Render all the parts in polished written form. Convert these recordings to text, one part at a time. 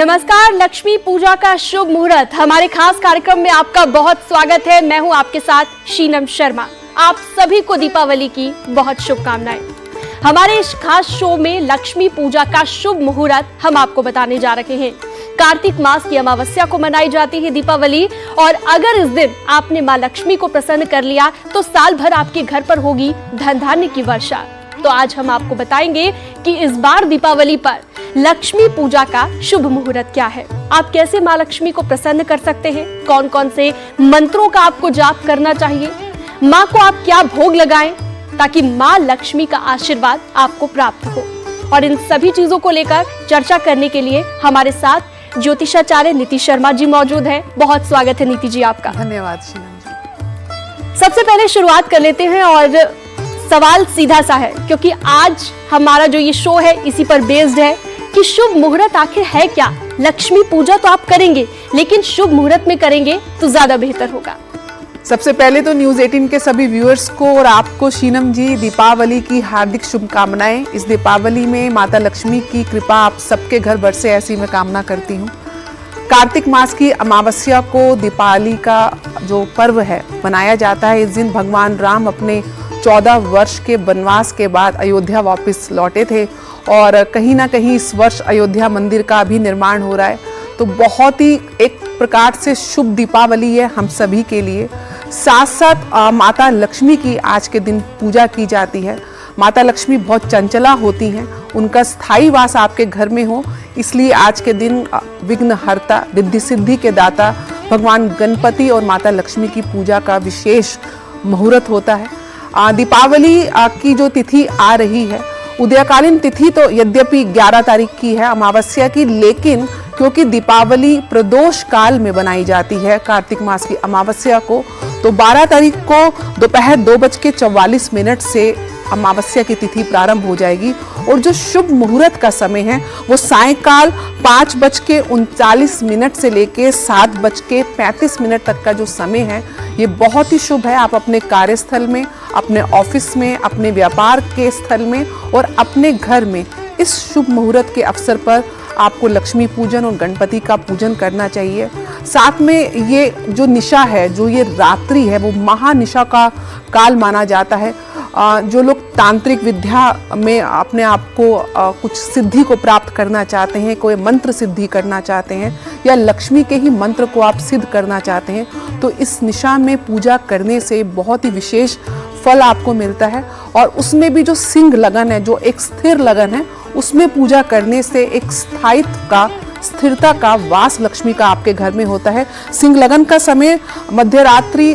नमस्कार। लक्ष्मी पूजा का शुभ मुहूर्त हमारे खास कार्यक्रम में आपका बहुत स्वागत है। मैं हूं आपके साथ शीनम शर्मा। आप सभी को दीपावली की बहुत शुभकामनाएं। हमारे इस खास शो में लक्ष्मी पूजा का शुभ मुहूर्त हम आपको बताने जा रहे हैं। कार्तिक मास की अमावस्या को मनाई जाती है दीपावली, और अगर इस दिन आपने मां लक्ष्मी को प्रसन्न कर लिया तो साल भर आपके घर पर होगी धन धान्य की वर्षा। तो आज हम आपको बताएंगे कि इस बार दीपावली पर लक्ष्मी पूजा का शुभ मुहूर्त क्या है, आप कैसे मां लक्ष्मी को प्रसन्न कर सकते हैं, कौन कौन से मंत्रों का आपको जाप करना चाहिए, मां को आप क्या भोग लगाएं ताकि मां लक्ष्मी का आशीर्वाद आपको प्राप्त हो। और इन सभी चीजों को लेकर चर्चा करने के लिए हमारे साथ ज्योतिषाचार्य नीति शर्मा जी मौजूद हैं। बहुत स्वागत है नीति जी आपका। धन्यवाद शीनम जी। सबसे पहले शुरुआत कर लेते हैं और सवाल सीधा सा है, क्योंकि आज हमारा जो ये शो है इसी पर बेस्ड है कि शुभ मुहूर्त आखिर है क्या। लक्ष्मी पूजा तो आप करेंगे, लेकिन शुभ मुहूर्त में करेंगे तो ज्यादा बेहतर होगा। सबसे पहले तो न्यूज 18 के सभी व्यूअर्स को और आपको शीनम जी दीपावली की हार्दिक शुभकामनाएं। इस दीपावली में माता लक्ष्मी की कृपा आप सबके घर बरसे, ऐसी मैं कामना करती हूँ। कार्तिक मास की अमावस्या को दीपावली का जो पर्व है मनाया जाता है। इस दिन भगवान राम अपने 14 वर्ष के वनवास के बाद अयोध्या वापस लौटे थे, और कहीं ना कहीं इस वर्ष अयोध्या मंदिर का भी निर्माण हो रहा है। तो बहुत ही एक प्रकार से शुभ दीपावली है हम सभी के लिए। साथ साथ माता लक्ष्मी की आज के दिन पूजा की जाती है। माता लक्ष्मी बहुत चंचला होती हैं, उनका स्थायी वास आपके घर में हो, इसलिए आज के दिन विघ्नहर्ता, रिद्धि सिद्धि के दाता भगवान गणपति और माता लक्ष्मी की पूजा का विशेष मुहूर्त होता है। दीपावली की जो तिथि आ रही है, उदयकालीन तिथि तो यद्यपि 11 तारीख की है अमावस्या की, लेकिन क्योंकि दीपावली प्रदोष काल में बनाई जाती है कार्तिक मास की अमावस्या को, तो 12 तारीख को दोपहर 2:44 से अमावस्या की तिथि प्रारंभ हो जाएगी। और जो शुभ मुहूर्त का समय है वो सायंकाल 5:39 से लेके 7:35 तक का जो समय है, ये बहुत ही शुभ है। आप अपने कार्यस्थल में, अपने ऑफिस में, अपने व्यापार के स्थल में और अपने घर में इस शुभ मुहूर्त के अवसर पर आपको लक्ष्मी पूजन और गणपति का पूजन करना चाहिए। साथ में ये जो निशा है, जो ये रात्रि है, वो महानिशा का काल माना जाता है। जो लोग तांत्रिक विद्या में अपने आप को कुछ सिद्धि को प्राप्त करना चाहते हैं, कोई मंत्र सिद्धि करना चाहते हैं, या लक्ष्मी के ही मंत्र को आप सिद्ध करना चाहते हैं, तो इस निशा में पूजा करने से बहुत ही विशेष फल आपको मिलता है। और उसमें भी जो सिंह लगन है, जो एक स्थिर लगन है, उसमें पूजा करने से एक स्थायित्व का, स्थिरता का वास लक्ष्मी का आपके घर में होता है। सिंह लगन का समय मध्यरात्रि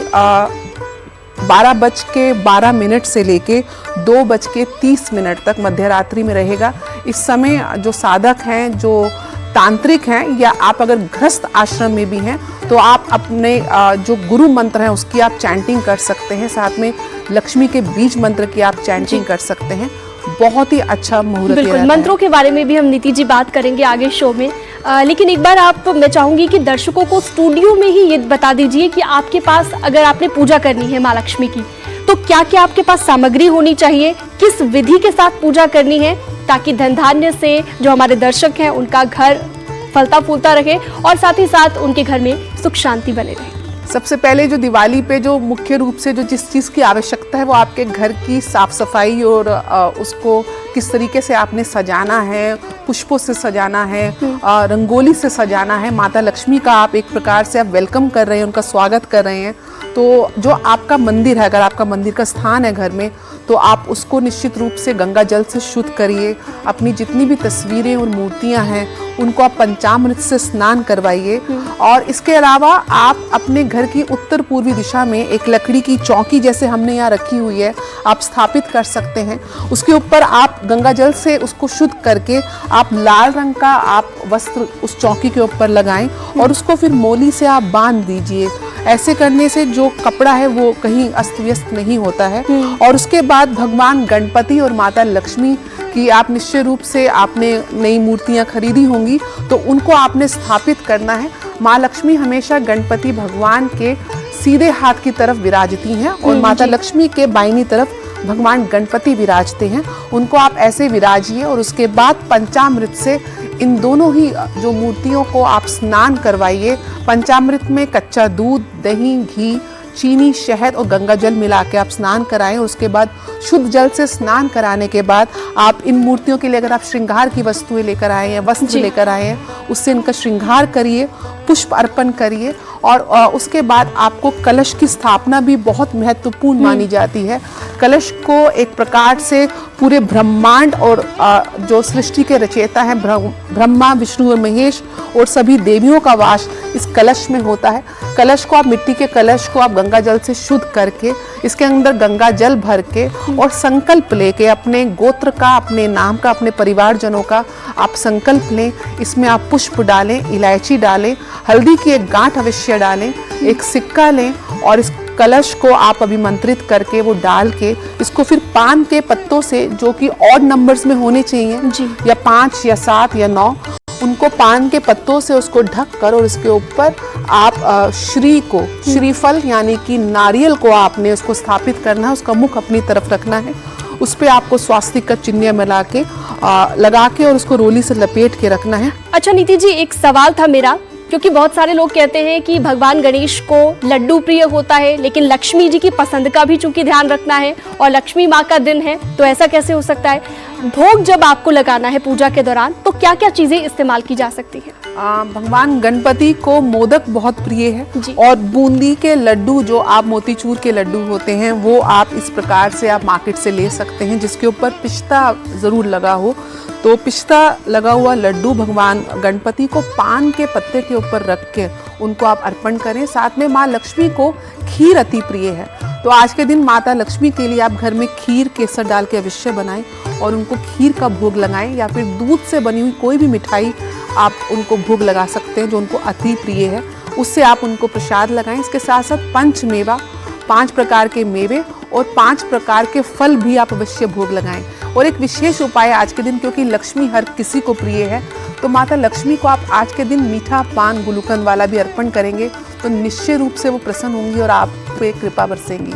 12:12 से लेके 2:30 तक मध्यरात्रि में रहेगा। इस समय जो साधक हैं, जो तांत्रिक हैं, या आप अगर गृहस्थ आश्रम में भी हैं, तो आप अपने जो गुरु मंत्र हैं उसकी आप चैंटिंग कर सकते हैं। साथ में लक्ष्मी के बीज मंत्र की आप चैंटिंग कर सकते हैं। बहुत ही अच्छा मुहूर्त। बिल्कुल, मंत्रों के बारे में भी हम नीति जी बात करेंगे आगे शो में, लेकिन एक बार मैं चाहूंगी कि दर्शकों को स्टूडियो में ही ये बता दीजिए कि आपके पास अगर आपने पूजा करनी है मां लक्ष्मी की, तो क्या क्या आपके पास सामग्री होनी चाहिए, किस विधि के साथ पूजा करनी है, ताकि धन धान्य से जो हमारे दर्शक हैं उनका घर फलता फूलता रहे और साथ ही साथ उनके घर में सुख शांति बने रहे। सबसे पहले जो दिवाली पे जो मुख्य रूप से जो जिस चीज़ की आवश्यकता है वो आपके घर की साफ सफाई और उसको किस तरीके से आपने सजाना है, पुष्पों से सजाना है, रंगोली से सजाना है। माता लक्ष्मी का आप एक प्रकार से आप वेलकम कर रहे हैं, उनका स्वागत कर रहे हैं। तो जो आपका मंदिर है, अगर आपका मंदिर का स्थान है घर में, तो आप उसको निश्चित रूप से गंगा जल से शुद्ध करिए। अपनी जितनी भी तस्वीरें और मूर्तियां हैं उनको आप पंचामृत से स्नान करवाइए। और इसके अलावा आप अपने घर की उत्तर पूर्वी दिशा में एक लकड़ी की चौकी जैसे हमने यहाँ रखी हुई है, आप स्थापित कर सकते हैं। उसके ऊपर आप गंगा जल से उसको शुद्ध करके आप लाल रंग का आप वस्त्र उस चौकी के ऊपर लगाएं और उसको फिर मोली से आप बांध दीजिए। ऐसे करने से जो कपड़ा है वो कहीं अस्त व्यस्त नहीं होता है। और उसके बाद भगवान गणपति और माता लक्ष्मी की आप निश्चय रूप से आपने नई मूर्तियां खरीदी होंगी, तो उनको आपने स्थापित करना है। माँ लक्ष्मी हमेशा गणपति भगवान के सीधे हाथ की तरफ विराजती हैं और माता लक्ष्मी के बाईनी तरफ भगवान गणपति विराजते हैं। उनको आप ऐसे विराजिए और उसके बाद पंचामृत से इन दोनों ही जो मूर्तियों को आप स्नान करवाइए। पंचामृत में कच्चा दूध, दही, घी, चीनी, शहद और गंगा जल मिला के आप स्नान कराएं। और उसके बाद शुद्ध जल से स्नान कराने के बाद आप इन मूर्तियों के लिए अगर आप श्रृंगार की वस्तुएं लेकर आए हैं, वस्त्र लेकर आए हैं, उससे इनका श्रृंगार करिए, पुष्प अर्पण करिए। और उसके बाद आपको कलश की स्थापना भी बहुत महत्वपूर्ण मानी जाती है। कलश को एक प्रकार से पूरे ब्रह्मांड और जो सृष्टि के रचयिता हैं ब्रह्मा, विष्णु और महेश और सभी देवियों का वास इस कलश में होता है। कलश को आप, मिट्टी के कलश को आप गंगा जल से शुद्ध करके इसके अंदर गंगा जल भर के और संकल्प लेके अपने गोत्र का, अपने नाम का, अपने परिवारजनों का आप संकल्प लें। इसमें आप पुष्प डालें, इलायची डालें, हल्दी की एक गांठ अवश्य डालें, एक सिक्का लें और इस कलश को आप अभिमंत्रित करके वो डाल के इसको फिर पान के पत्तों से, जो कि ऑड नंबर्स में होने चाहिए या 5 या 7 या 9, उनको पान के पत्तों से उसको ढक कर और उसके ऊपर आप श्री को, श्रीफल यानी कि नारियल को आपने उसको स्थापित करना है। उसका मुख अपनी तरफ रखना है, उस पे आपको स्वास्तिक का चिन्ह मिला के लगा के और उसको रोली से लपेट के रखना है। अच्छा नीति जी, एक सवाल था मेरा, क्योंकि बहुत सारे लोग कहते हैं कि भगवान गणेश को लड्डू प्रिय होता है, लेकिन लक्ष्मी जी की पसंद का भी चूंकि ध्यान रखना है और लक्ष्मी माँ का दिन है, तो ऐसा कैसे हो सकता है? भोग जब आपको लगाना है पूजा के दौरान, तो क्या क्या चीजें इस्तेमाल की जा सकती है? भगवान गणपति को मोदक बहुत प्रिय है और बूंदी के लड्डू, जो आप मोतीचूर के लड्डू होते हैं, वो आप इस प्रकार से आप मार्केट से ले सकते हैं, जिसके ऊपर पिस्ता जरूर लगा हो। तो पिस्ता लगा हुआ लड्डू भगवान गणपति को पान के पत्ते के ऊपर रख के उनको आप अर्पण करें। साथ में माँ लक्ष्मी को खीर अति प्रिय है, तो आज के दिन माता लक्ष्मी के लिए आप घर में खीर केसर डाल के अवश्य बनाएं और उनको खीर का भोग लगाएं, या फिर दूध से बनी हुई कोई भी मिठाई आप उनको भोग लगा सकते हैं जो उनको अति प्रिय है, उससे आप उनको प्रसाद लगाएं। इसके साथ साथ पंचमेवा, 5 प्रकार के मेवे और 5 प्रकार के फल भी आप अवश्य भोग लगाएं। और एक विशेष उपाय आज के दिन, क्योंकि लक्ष्मी हर किसी को प्रिय है, तो माता लक्ष्मी को आप आज के दिन मीठा पान गुलकंद वाला भी अर्पण करेंगे तो निश्चय रूप से वो प्रसन्न होंगी और आप पे कृपा बरसेंगी।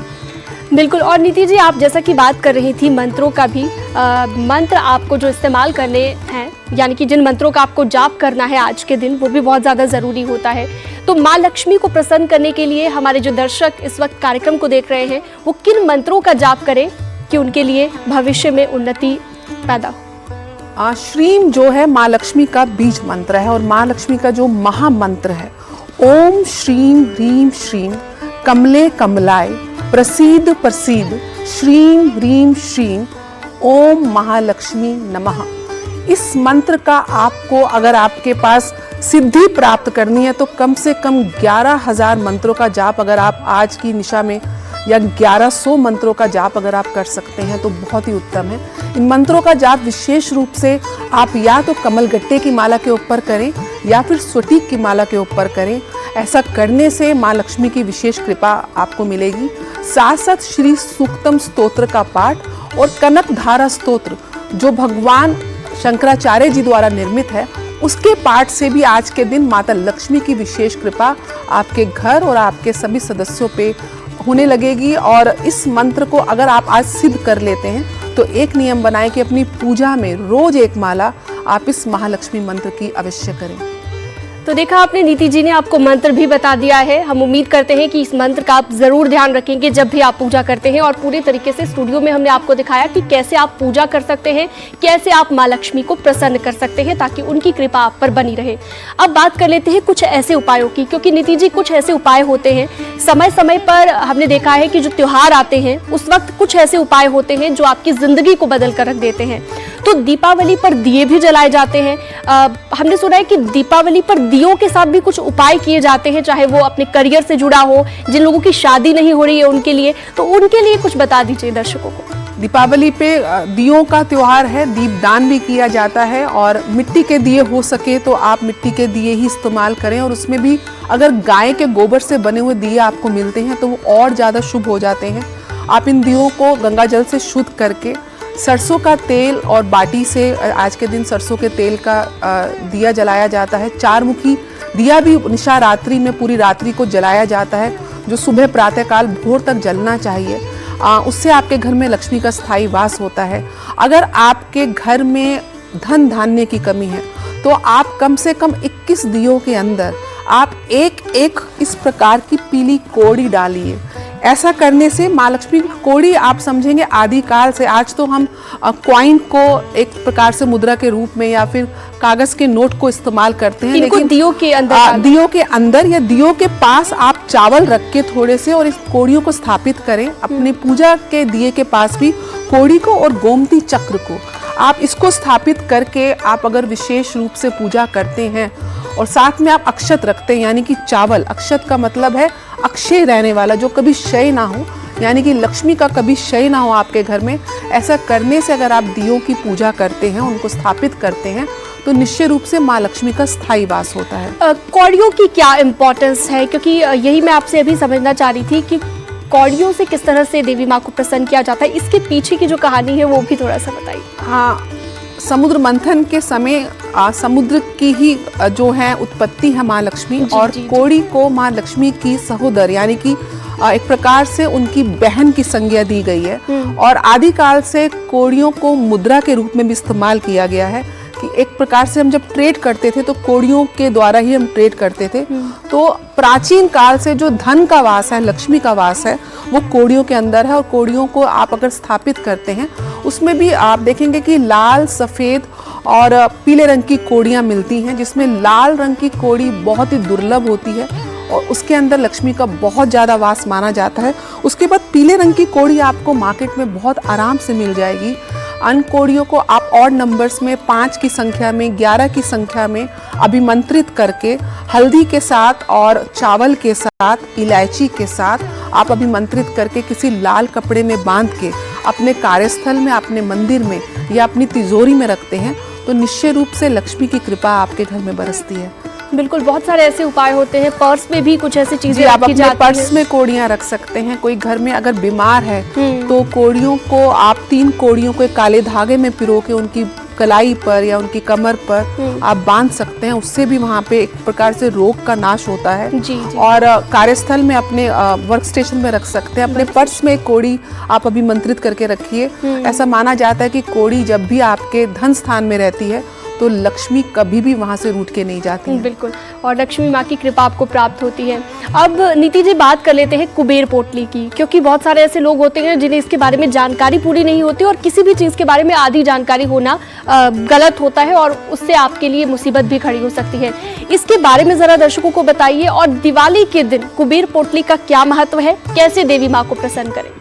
बिल्कुल। और नीति जी, आप जैसा कि बात कर रही थी मंत्रों का भी, मंत्र आपको जो इस्तेमाल करने हैं, यानी कि जिन मंत्रों का आपको जाप करना है आज के दिन, वो भी बहुत ज़्यादा ज़रूरी होता है। तो माँ लक्ष्मी को प्रसन्न करने के लिए हमारे जो दर्शक इस वक्त कार्यक्रम को देख रहे हैं, वो किन मंत्रों का जाप करें कि उनके लिए भविष्य में उन्नति पैदा हो? श्रीम जो है माँ लक्ष्मी का बीज मंत्र है और माँ लक्ष्मी का जो महामंत्र है, ओम श्रीम ह्रीम श्रीम कमले कमलाय प्रसीद प्रसीद श्रीम ह्रीम श्रीम ओम महालक्ष्मी नमः। इस मंत्र का आपको, अगर आपके पास सिद्धि प्राप्त करनी है, तो कम से कम 11,000 मंत्रों का जाप अगर आप आज की निशा में, या 1100 मंत्रों का जाप अगर आप कर सकते हैं तो बहुत ही उत्तम है। इन मंत्रों का जाप विशेष रूप से आप या तो कमलगट्टे की माला के ऊपर करें या फिर स्वटीक की माला के ऊपर करें। ऐसा करने से माँ लक्ष्मी की विशेष कृपा आपको मिलेगी। साथ साथ श्री सूक्तम स्तोत्र का पाठ और कनक धारा स्तोत्र, जो भगवान शंकराचार्य जी द्वारा निर्मित है, उसके पाठ से भी आज के दिन माता लक्ष्मी की विशेष कृपा आपके घर और आपके सभी सदस्यों पे होने लगेगी। और इस मंत्र को अगर आप आज सिद्ध कर लेते हैं तो एक नियम बनाएं कि अपनी पूजा में रोज एक माला आप इस महालक्ष्मी मंत्र की अवश्य करें। तो देखा आपने, नीति जी ने आपको मंत्र भी बता दिया है। हम उम्मीद करते हैं कि इस मंत्र का आप जरूर ध्यान रखेंगे जब भी आप पूजा करते हैं, और पूरे तरीके से स्टूडियो में हमने आपको दिखाया कि कैसे आप पूजा कर सकते हैं, कैसे आप माँ लक्ष्मी को प्रसन्न कर सकते हैं ताकि उनकी कृपा आप पर बनी रहे। अब बात कर लेते हैं कुछ ऐसे उपायों की, क्योंकि नीति जी कुछ ऐसे उपाय होते हैं, समय समय पर हमने देखा है कि जो त्योहार आते हैं उस वक्त कुछ ऐसे उपाय होते हैं जो आपकी जिंदगी को बदल कर रख देते हैं। तो दीपावली पर दिए भी जलाए जाते हैं। हमने सुना है कि दीपावली पर दियों के साथ भी कुछ उपाय किए जाते हैं, चाहे वो अपने करियर से जुड़ा हो, जिन लोगों की शादी नहीं हो रही है उनके लिए, तो उनके लिए कुछ बता दीजिए दर्शकों को। दीपावली पे दियों का त्योहार है, दीपदान भी किया जाता है और मिट्टी के दिए हो सके तो आप मिट्टी के दिए ही इस्तेमाल करें। और उसमें भी अगर गाय के गोबर से बने हुए दिए आपको मिलते हैं तो वो और ज़्यादा शुभ हो जाते हैं। आप इन दियों को गंगा जल से शुद्ध करके सरसों का तेल और बाटी से, आज के दिन सरसों के तेल का दिया जलाया जाता है। 4 मुखी दिया भी निशा रात्रि में पूरी रात्रि को जलाया जाता है, जो सुबह प्रातःकाल भोर तक जलना चाहिए। उससे आपके घर में लक्ष्मी का स्थायी वास होता है। अगर आपके घर में धन धान्य की कमी है तो आप कम से कम 21 दियों के अंदर आप एक एक इस प्रकार की पीली कोड़ी डालिए। ऐसा करने से माँ लक्ष्मी की कोड़ी आप समझेंगे आदिकाल से, आज तो हम कॉइन को एक प्रकार से मुद्रा के रूप में या फिर कागज के नोट को इस्तेमाल करते हैं, इनको लेकिन दियों के अंदर दियों के अंदर या दियों के पास आप चावल रख के थोड़े से और इस कोड़ियों को स्थापित करें अपनी पूजा के दिए के पास भी। कोड़ी को और गोमती चक्र को आप इसको स्थापित करके आप अगर विशेष रूप से पूजा करते हैं और साथ में आप अक्षत रखते हैं, यानी कि चावल, अक्षत का मतलब है अक्षय रहने वाला, जो कभी क्षय ना हो, यानी कि लक्ष्मी का कभी क्षय ना हो आपके घर में। ऐसा करने से अगर आप दियों की पूजा करते हैं, उनको स्थापित करते हैं, तो निश्चय रूप से माँ लक्ष्मी का स्थायी वास होता है। कौड़ियों की क्या इम्पोर्टेंस है, क्योंकि यही मैं आपसे अभी समझना चाह रही थी कि कौड़ियों से किस तरह से देवी माँ को प्रसन्न किया जाता है, इसके पीछे की जो कहानी है वो भी थोड़ा सा बताइए। हाँ, समुद्र मंथन के समय समुद्र की ही जो है उत्पत्ति है माँ लक्ष्मी, और कोड़ी को माँ लक्ष्मी की सहोदर यानी कि एक प्रकार से उनकी बहन की संज्ञा दी गई है। और आदिकाल से कोड़ियों को मुद्रा के रूप में भी इस्तेमाल किया गया है कि एक प्रकार से हम जब ट्रेड करते थे तो कोड़ियों के द्वारा ही हम ट्रेड करते थे। तो प्राचीन काल से जो धन का वास है, लक्ष्मी का वास है, वो कोड़ियों के अंदर है। और कोड़ियों को आप अगर स्थापित करते हैं, उसमें भी आप देखेंगे कि लाल, सफ़ेद और पीले रंग की कोड़ियाँ मिलती हैं, जिसमें लाल रंग की कोड़ी बहुत ही दुर्लभ होती है और उसके अंदर लक्ष्मी का बहुत ज़्यादा वास माना जाता है। उसके बाद पीले रंग की कोड़ी आपको मार्केट में बहुत आराम से मिल जाएगी। अन्य कोड़ियों को आप ऑड नंबर्स में 5 की संख्या में, 11 की संख्या में अभिमंत्रित करके हल्दी के साथ और चावल के साथ, इलायची के साथ आप अभिमंत्रित करके किसी लाल कपड़े में बांध के अपने कार्यस्थल में, अपने मंदिर में या अपनी तिजोरी में रखते हैं, तो निश्चय रूप से लक्ष्मी की कृपा आपके घर में बरसती है। बिल्कुल, बहुत सारे ऐसे उपाय होते हैं। पर्स में भी कुछ ऐसी चीजें आप रखी अपने जाती पर्स हैं। में कोड़ियाँ रख सकते हैं। कोई घर में अगर बीमार है तो कोड़ियों को आप 3 कोड़ियों को एक काले धागे में पिरो के उनकी कलाई पर या उनकी कमर पर आप बांध सकते हैं। उससे भी वहाँ पे एक प्रकार से रोग का नाश होता है। जी। और कार्यस्थल में अपने वर्क स्टेशन में रख सकते हैं। अपने पर्स में कोड़ी आप अभिमंत्रित करके रखिए। ऐसा माना जाता है कि कोड़ी जब भी आपके धन स्थान में रहती है तो लक्ष्मी कभी भी वहाँ से रूठ के नहीं जाती है। बिल्कुल, और लक्ष्मी माँ की कृपा आपको प्राप्त होती है। अब नीति जी, बात कर लेते हैं कुबेर पोटली की, क्योंकि बहुत सारे ऐसे लोग होते हैं जिन्हें इसके बारे में जानकारी पूरी नहीं होती और किसी भी चीज़ के बारे में आधी जानकारी होना गलत होता है और उससे आपके लिए मुसीबत भी खड़ी हो सकती है। इसके बारे में ज़रा दर्शकों को बताइए। और दिवाली के दिन कुबेर पोटली का क्या महत्व है, कैसे देवी माँ को प्रसन्न करें?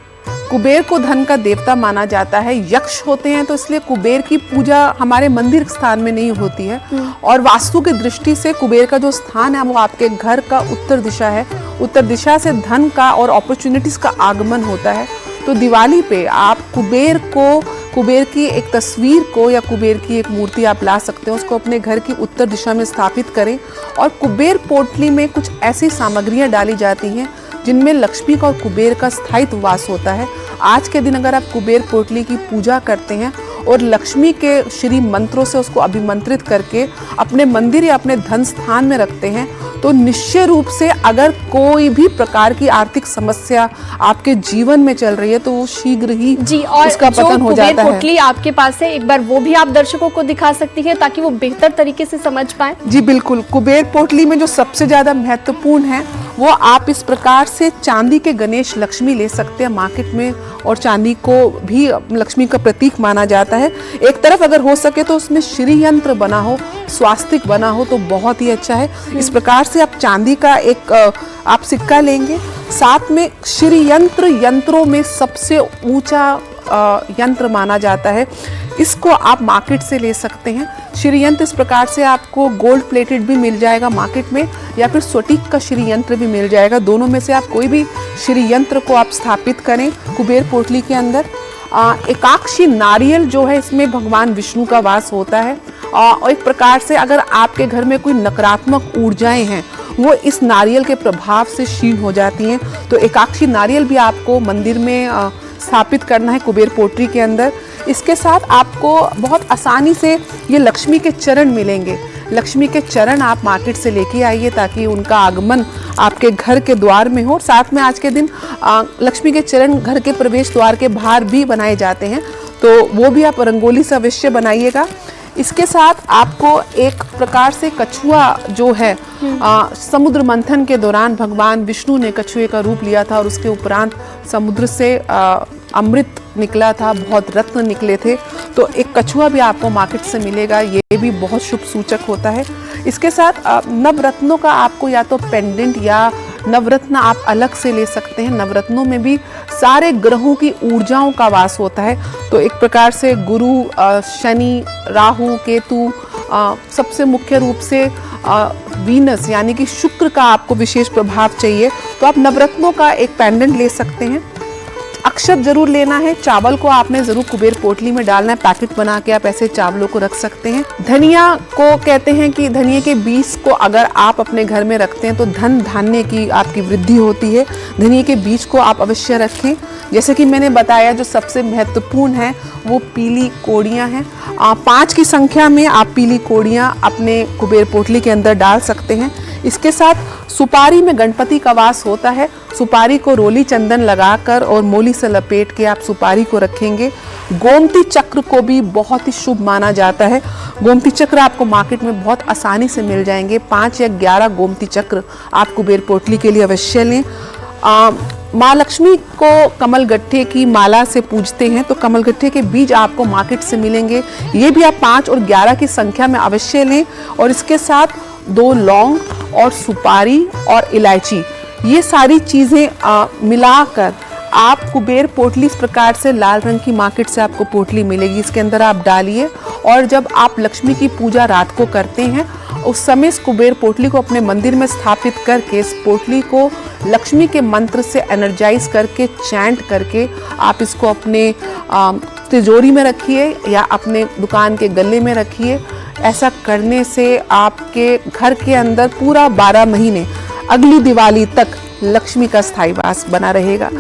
कुबेर को धन का देवता माना जाता है। यक्ष होते हैं तो इसलिए कुबेर की पूजा हमारे मंदिर स्थान में नहीं होती है। और वास्तु की दृष्टि से कुबेर का जो स्थान है वो आपके घर का उत्तर दिशा है। उत्तर दिशा से धन का और अपॉर्चुनिटीज का आगमन होता है। तो दिवाली पे आप कुबेर की एक तस्वीर को या कुबेर की एक मूर्ति आप ला सकते हो, उसको अपने घर की उत्तर दिशा में स्थापित करें। और कुबेर पोटली में कुछ ऐसी सामग्रियां डाली जाती हैं जिनमें लक्ष्मी का और कुबेर का स्थायित्व वास होता है। आज के दिन अगर आप कुबेर पोटली की पूजा करते हैं और लक्ष्मी के श्री मंत्रों से उसको अभिमंत्रित करके अपने मंदिर या अपने धन स्थान में रखते हैं, तो निश्चय रूप से अगर कोई भी प्रकार की आर्थिक समस्या आपके जीवन में चल रही है तो वो शीघ्र ही उसका पतन हो जाता है। कुबेर पोटली आपके पास है, एक बार वो भी आप दर्शकों को दिखा सकती है ताकि वो बेहतर तरीके से समझ पाए। जी बिल्कुल, कुबेर पोटली में जो सबसे ज्यादा महत्वपूर्ण है वो आप इस प्रकार से चांदी के गणेश लक्ष्मी ले सकते हैं मार्केट में, और चांदी को भी लक्ष्मी का प्रतीक माना जाता है। एक तरफ अगर हो सके तो उसमें श्री यंत्र बना हो, स्वास्तिक बना हो तो बहुत ही अच्छा है। इस प्रकार से आप चांदी का एक आप सिक्का लेंगे, साथ में श्री यंत्रों में सबसे ऊंचा यंत्र माना जाता है। इसको आप मार्केट से ले सकते हैं। श्री यंत्र इस प्रकार से आपको गोल्ड प्लेटेड भी मिल जाएगा मार्केट में, या फिर स्फटिक का श्री यंत्र भी मिल जाएगा। दोनों में से आप कोई भी श्री यंत्र को आप स्थापित करें कुबेर पोटली के अंदर। एकाक्षी नारियल जो है, इसमें भगवान विष्णु का वास होता है। और एक प्रकार से अगर आपके घर में कोई नकारात्मक ऊर्जाएं हैं वो इस नारियल के प्रभाव से क्षीण हो जाती हैं। तो एकाक्षी नारियल भी आपको मंदिर में स्थापित करना है कुबेर पोटली के अंदर। इसके साथ आपको बहुत आसानी से ये लक्ष्मी के चरण मिलेंगे। लक्ष्मी के चरण आप मार्केट से लेके आइए ताकि उनका आगमन आपके घर के द्वार में हो। साथ में आज के दिन लक्ष्मी के चरण घर के प्रवेश द्वार के बाहर भी बनाए जाते हैं, तो वो भी आप रंगोली से अवश्य बनाइएगा। इसके साथ आपको एक प्रकार से कछुआ जो है समुद्र मंथन के दौरान भगवान विष्णु ने कछुए का रूप लिया था और उसके उपरांत समुद्र से अमृत निकला था, बहुत रत्न निकले थे। तो एक कछुआ भी आपको मार्केट से मिलेगा, ये भी बहुत शुभ सूचक होता है। इसके साथ नवरत्नों का आपको या तो पेंडेंट या नवरत्न आप अलग से ले सकते हैं। नवरत्नों में भी सारे ग्रहों की ऊर्जाओं का वास होता है। तो एक प्रकार से गुरु, शनि, राहु, केतु, सबसे मुख्य रूप से वीनस यानी कि शुक्र का आपको विशेष प्रभाव चाहिए तो आप नवरत्नों का एक पेंडेंट ले सकते हैं। अक्षत जरूर लेना है। चावल को आपने जरूर कुबेर पोटली में डालना है, पैकेट बना के आप ऐसे चावलों को रख सकते हैं। धनिया को कहते हैं कि धनिया के बीज को अगर आप अपने घर में रखते हैं तो धन धान्य की आपकी वृद्धि होती है। धनिया के बीज को आप अवश्य रखें। जैसे कि मैंने बताया, जो सबसे महत्वपूर्ण है वो पीली कोड़ियाँ हैं। 5 की संख्या में आप पीली कोड़ियाँ अपने कुबेर पोटली के अंदर डाल सकते हैं। इसके साथ सुपारी में गणपति का वास होता है। सुपारी को रोली चंदन लगाकर और मोली से लपेट के आप सुपारी को रखेंगे। गोमती चक्र को भी बहुत ही शुभ माना जाता है। गोमती चक्र आपको मार्केट में बहुत आसानी से मिल जाएंगे। 5 या 11 गोमती चक्र आप कुबेर पोटली के लिए अवश्य लें। माँ लक्ष्मी को कमलगट्टे की माला से पूजते हैं तो कमलगट्टे के बीज आपको मार्केट से मिलेंगे। ये भी आप 5 और 11 की संख्या में अवश्य लें। और इसके साथ 2 लौंग और सुपारी और इलायची, ये सारी चीज़ें मिलाकर आप कुबेर पोटली इस प्रकार से लाल रंग की मार्केट से आपको पोटली मिलेगी, इसके अंदर आप डालिए। और जब आप लक्ष्मी की पूजा रात को करते हैं उस समय इस कुबेर पोटली को अपने मंदिर में स्थापित करके इस पोटली को लक्ष्मी के मंत्र से एनर्जाइज करके चैंट करके आप इसको अपने तिजोरी में रखिए या अपने दुकान के गले में रखिए। ऐसा करने से आपके घर के अंदर पूरा 12 महीने अगली दिवाली तक लक्ष्मी का स्थायी वास बना रहेगा।